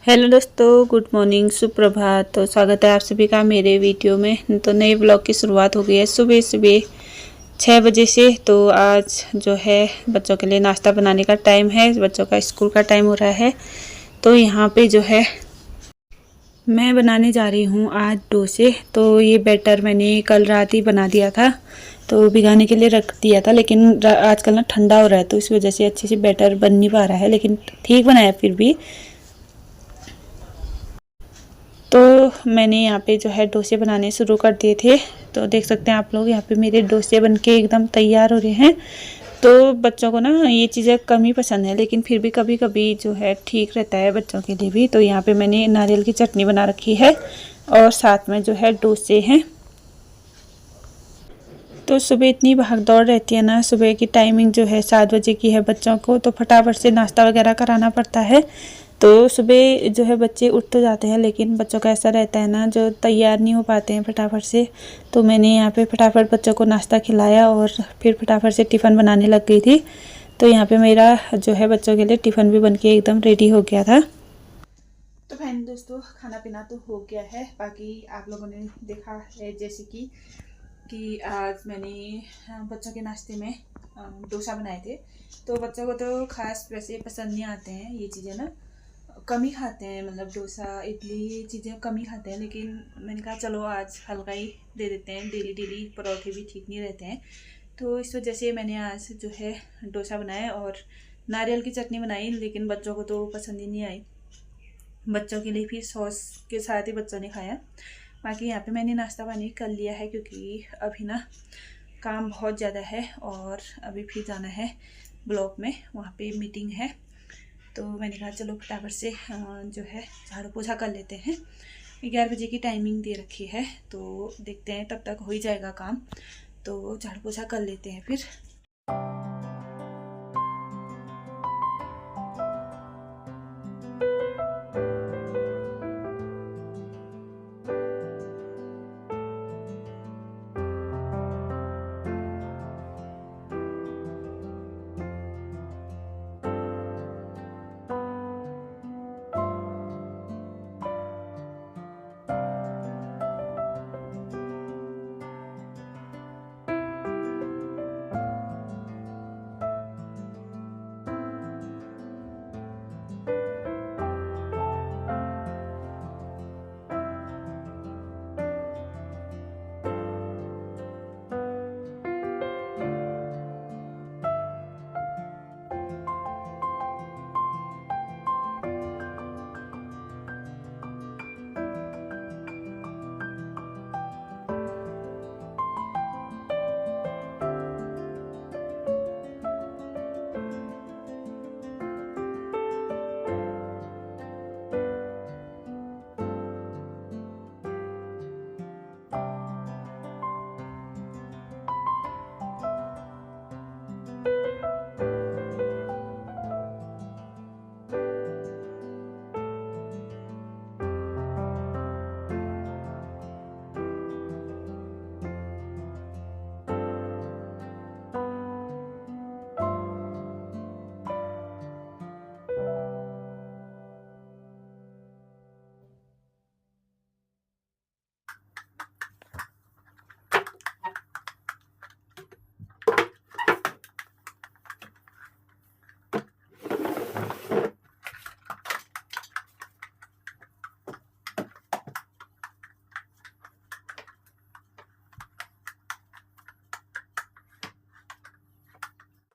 Hello दोस्तों, good morning, सुप्रभात। तो स्वागत है आप सभी का मेरे वीडियो में। तो नए ब्लॉग की शुरुआत हो गई है सुबह सुबह 6 बजे से। तो आज जो है बच्चों के लिए नाश्ता बनाने का टाइम है, बच्चों का स्कूल का टाइम हो रहा है। तो यहाँ पे जो है मैं बनाने जा रही हूँ आज डोसे। तो ये बैटर मैंने कल रात ही बना दिया था, तो भिगाने के लिए रख दिया था, लेकिन आजकल ना ठंडा हो रहा है तो इस वजह से अच्छे से बैटर बन नहीं पा रहा है, लेकिन ठीक बनाया फिर भी। तो मैंने यहाँ पे जो है डोसे बनाने शुरू कर दिए थे। तो देख सकते हैं आप लोग, यहाँ पे मेरे डोसे बनके एकदम तैयार हो रहे हैं। तो बच्चों को ना ये चीज़ें कम ही पसंद है, लेकिन फिर भी कभी कभी जो है ठीक रहता है बच्चों के लिए भी। तो यहाँ पे मैंने नारियल की चटनी बना रखी है और साथ में जो है डोसे हैं। तो सुबह इतनी भाग दौड़ रहती है ना, सुबह की टाइमिंग जो है 7 बजे की है बच्चों को, तो फटाफट से नाश्ता वगैरह कराना पड़ता है। तो सुबह जो है बच्चे उठ तो जाते हैं, लेकिन बच्चों का ऐसा रहता है ना, जो तैयार नहीं हो पाते हैं फटाफट से। तो मैंने यहाँ पे फटाफट बच्चों को नाश्ता खिलाया और फिर फटाफट से टिफ़िन बनाने लग गई थी। तो यहाँ पे मेरा जो है बच्चों के लिए टिफ़िन भी बन के एकदम रेडी हो गया था। तो फैन दोस्तों, खाना पीना तो हो गया है। बाकी आप लोगों ने देखा है जैसे कि आज मैंने बच्चों के नाश्ते में डोसा बनाए थे। तो बच्चों को तो खास वैसे पसंद नहीं आते हैं ये चीज़ें ना, कम ही खाते हैं, मतलब डोसा इडली ये चीज़ें कम ही खाते हैं। लेकिन मैंने कहा चलो आज हल्का ही दे देते हैं, डेली डेली परोठे भी ठीक नहीं रहते हैं। तो इस वजह से मैंने आज जो है डोसा बनाया और नारियल की चटनी बनाई, लेकिन बच्चों को तो पसंद ही नहीं आई। बच्चों के लिए फिर सॉस के साथ ही बच्चों ने खाया। बाकी यहाँ पे मैंने नाश्ता पानी कर लिया है, क्योंकि अभी ना काम बहुत ज़्यादा है और अभी फिर जाना है ब्लॉक में, वहाँ पे मीटिंग है। तो मैंने कहा चलो फटाफट से जो है झाड़ू पोछा कर लेते हैं। 11 बजे की टाइमिंग दे रखी है, तो देखते हैं तब तक हो ही जाएगा काम। तो झाड़ू पोछा कर लेते हैं फिर।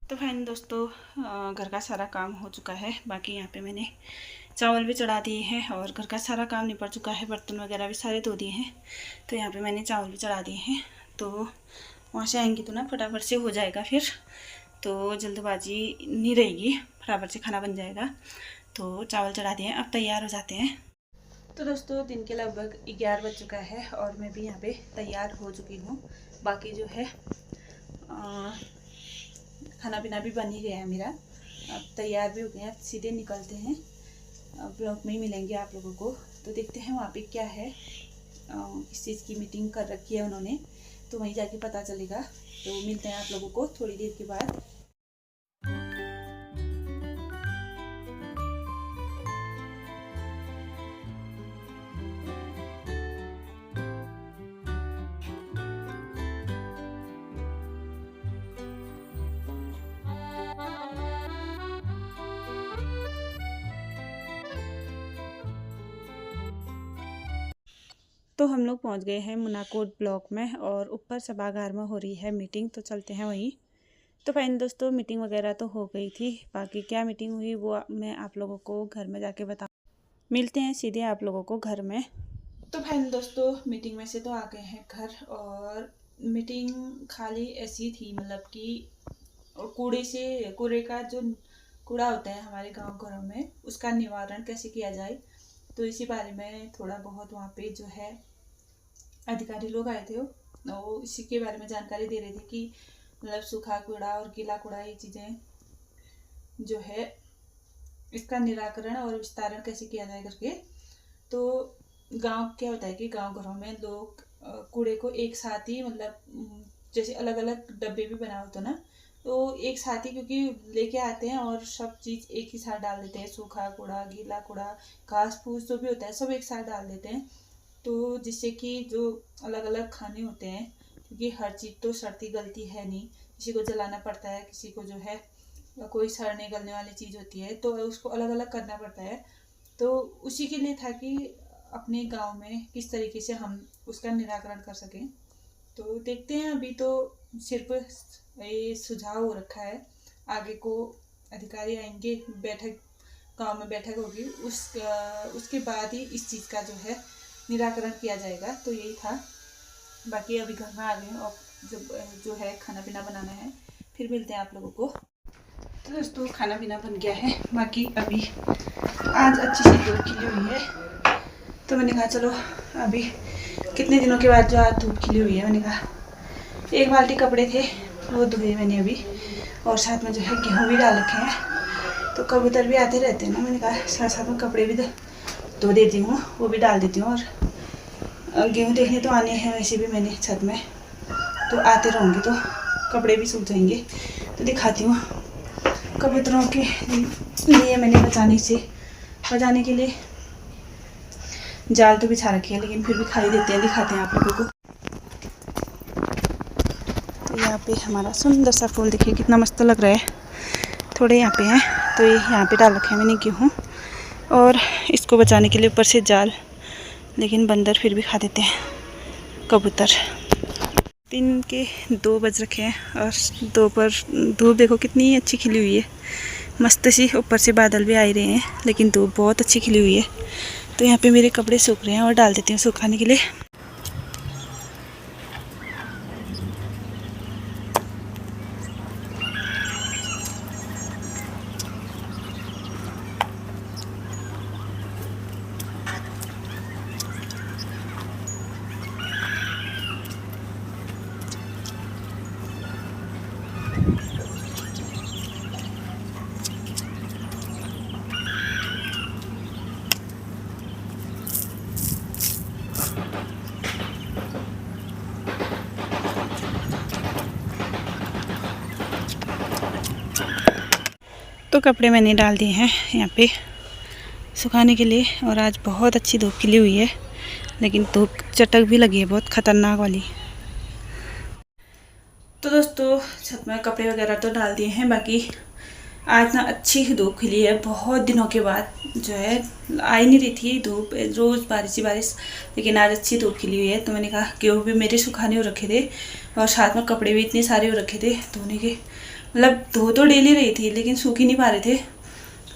तो फैन दोस्तों, घर का सारा काम हो चुका है। बाकी यहाँ पे मैंने चावल भी चढ़ा दिए हैं और घर का सारा काम निपट चुका है, बर्तन वगैरह भी सारे धो दिए हैं। तो यहाँ पे मैंने चावल भी चढ़ा दिए हैं। तो वहाँ से आएंगी तो ना फटाफट से हो जाएगा फिर, तो जल्दबाजी नहीं रहेगी, फटाफट से खाना बन जाएगा। तो चावल चढ़ा दिए हैं, अब तैयार हो जाते हैं। तो दोस्तों, दिन के लगभग 11 बज चुका है और मैं भी यहाँ पे तैयार हो चुकी हूँ। बाकी जो है खाना पीना भी बन ही गया है मेरा, अब तैयार भी हो गए हैं। सीधे निकलते हैं, ब्लॉक में ही मिलेंगे आप लोगों को। तो देखते हैं वहाँ पे क्या है, किस चीज़ की मीटिंग कर रखी है उन्होंने, तो वहीं जाके पता चलेगा। तो मिलते हैं आप लोगों को थोड़ी देर के बाद। तो हम लोग पहुंच गए हैं मुनाकोट ब्लॉक में और ऊपर सभागार में हो रही है मीटिंग, तो चलते हैं वहीं। तो फाइनल दोस्तों मीटिंग वगैरह तो हो गई थी, बाकी क्या मीटिंग हुई वो मैं आप लोगों को घर में जाके बता, मिलते हैं सीधे आप लोगों को घर में। तो फाइनल दोस्तों मीटिंग में से तो आ गए हैं घर, और मीटिंग खाली ऐसी थी, मतलब कि कूड़े का जो कूड़ा होता है हमारे गांव घरों में, उसका निवारण कैसे किया जाए, तो इसी बारे में थोड़ा बहुत वहाँ पे जो है अधिकारी लोग आए थे, वो इसी के बारे में जानकारी दे रहे थे कि मतलब सूखा कूड़ा और गीला कूड़ा ये चीज़ें जो है इसका निराकरण और विस्तारण कैसे किया जाए करके। तो गांव क्या होता है कि गांव घरों में लोग कूड़े को एक साथ ही, मतलब जैसे अलग अलग डब्बे भी बना होते ना, तो एक साथ ही क्योंकि लेके आते हैं और सब चीज़ एक ही साथ डाल देते हैं, सूखा कूड़ा गीला कूड़ा घास फूस जो भी होता है सब एक साथ डाल देते हैं। तो जिससे कि जो अलग अलग खाने होते हैं, क्योंकि हर चीज़ तो सड़ती गलती है नहीं, किसी को जलाना पड़ता है, किसी को जो है कोई सड़ने गलने वाली चीज़ होती है, तो उसको अलग अलग करना पड़ता है। तो उसी के लिए था कि अपने गांव में किस तरीके से हम उसका निराकरण कर सकें। तो देखते हैं, अभी तो सिर्फ ये सुझाव हो रखा है, आगे को अधिकारी आएंगे, बैठक गांव में बैठक होगी, उसके बाद ही इस चीज़ का जो है निराकरण किया जाएगा। तो यही था, बाकी अभी घर में आ गए और जो है खाना पीना बनाना है, फिर मिलते हैं आप लोगों को। तो दोस्तों खाना पीना बन गया है, बाकी अभी आज अच्छी सी धूप खिली हुई है, तो मैंने कहा चलो अभी कितने दिनों के बाद जो आज धूप खिली हुई है, मैंने कहा एक बाल्टी कपड़े थे वो धोए मैंने अभी, और साथ में जो है गेहूँ भी डाल रखे हैं, तो कबूतर भी आते रहते हैं ना, मैंने कहा साथ साथ में कपड़े भी धो देती हूँ, वो भी डाल देती हूँ। और गेहूँ देखने तो आने हैं वैसे भी मैंने छत में, तो आते रहूँगी तो कपड़े भी सूख जाएंगे, तो दिखाती हूँ। कबूतरों के लिए मैंने बचाने के लिए जाल तो बिछा रखी है, लेकिन फिर भी खाई देते हैं, दिखाते हैं आप लोगों को। तो यहाँ पे हमारा सुंदर सा फूल देखिए कितना मस्त लग रहा है, थोड़े यहाँ पे हैं, तो ये यहाँ पे डाल रखे हैं मैंने गेहूँ, और इसको बचाने के लिए ऊपर से जाल, लेकिन बंदर फिर भी खा देते हैं कबूतर। दिन के 2 बज रखे हैं और दोपहर धूप देखो कितनी अच्छी खिली हुई है, मस्त सी, ऊपर से बादल भी आ ही रहे हैं, लेकिन धूप बहुत अच्छी खिली हुई है। तो यहाँ पे मेरे कपड़े सूख रहे हैं और डाल देती हूँ सुखाने के लिए। तो कपड़े मैंने डाल दिए हैं यहाँ पे सुखाने के लिए, और आज बहुत अच्छी धूप खिली हुई है, लेकिन धूप चटक भी लगी है बहुत ख़तरनाक वाली। तो दोस्तों छत में कपड़े वगैरह तो डाल दिए हैं, बाकी आज ना अच्छी धूप खिली है, बहुत दिनों के बाद जो है आ ही नहीं रही थी धूप, रोज़ बारिश ही बारिश, लेकिन आज अच्छी धूप खिली हुई है। तो मैंने कहा गेहूँ भी मेरे सुखाने हो रखे थे, और साथ में कपड़े भी इतने सारे हो रखे थे धोने के, मतलब धो तो डेली रही थी लेकिन सूख ही नहीं पा रहे थे।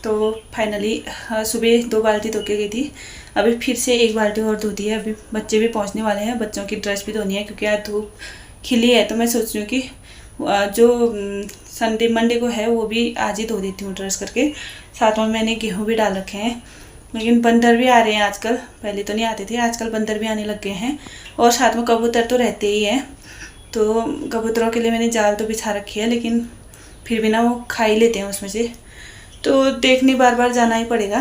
तो फाइनली सुबह 2 बाल्टी धो के गई थी, अभी फिर से 1 बाल्टी और धो दी है। अभी बच्चे भी पहुंचने वाले हैं, बच्चों की ड्रेस भी धोनी है, क्योंकि आज धूप खिली है, तो मैं सोच रही हूँ कि जो मंडे को है वो भी आज ही धो देती हूँ ड्रेस करके। साथ में मैंने गेहूँ भी डाल रखे हैं, लेकिन बंदर भी आ रहे हैं आजकल, पहले तो नहीं आते थे, आजकल बंदर भी आने लग गए हैं, और साथ में कबूतर तो रहते ही हैं। तो कबूतरों के लिए मैंने जाल तो बिछा रखी है, लेकिन फिर भी ना वो खा ही लेते हैं उसमें से, तो देखने बार बार जाना ही पड़ेगा।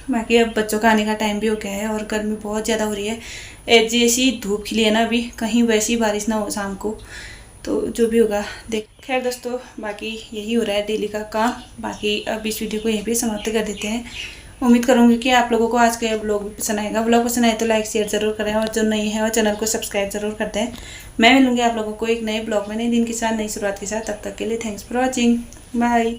बाकी अब बच्चों का आने का टाइम भी हो गया है, और गर्मी बहुत ज़्यादा हो रही है, जैसी धूप खिली है ना अभी, कहीं वैसी बारिश ना हो शाम को, तो जो भी होगा देख। खैर दोस्तों बाकी यही हो रहा है डेली का काम। बाकी अब इस वीडियो को यहीं पे समाप्त कर देते हैं। उम्मीद करूँगी कि आप लोगों को आज का ब्लॉग भी पसंद आएगा। ब्लॉग पसंद आए तो लाइक शेयर ज़रूर करें, और जो नई है वो चैनल को सब्सक्राइब ज़रूर करते हैं। मैं मिलूँगी आप लोगों को एक नए ब्लॉग में, नए दिन के साथ, नई शुरुआत के साथ। तब तक के लिए थैंक्स फॉर वॉचिंग, बाय।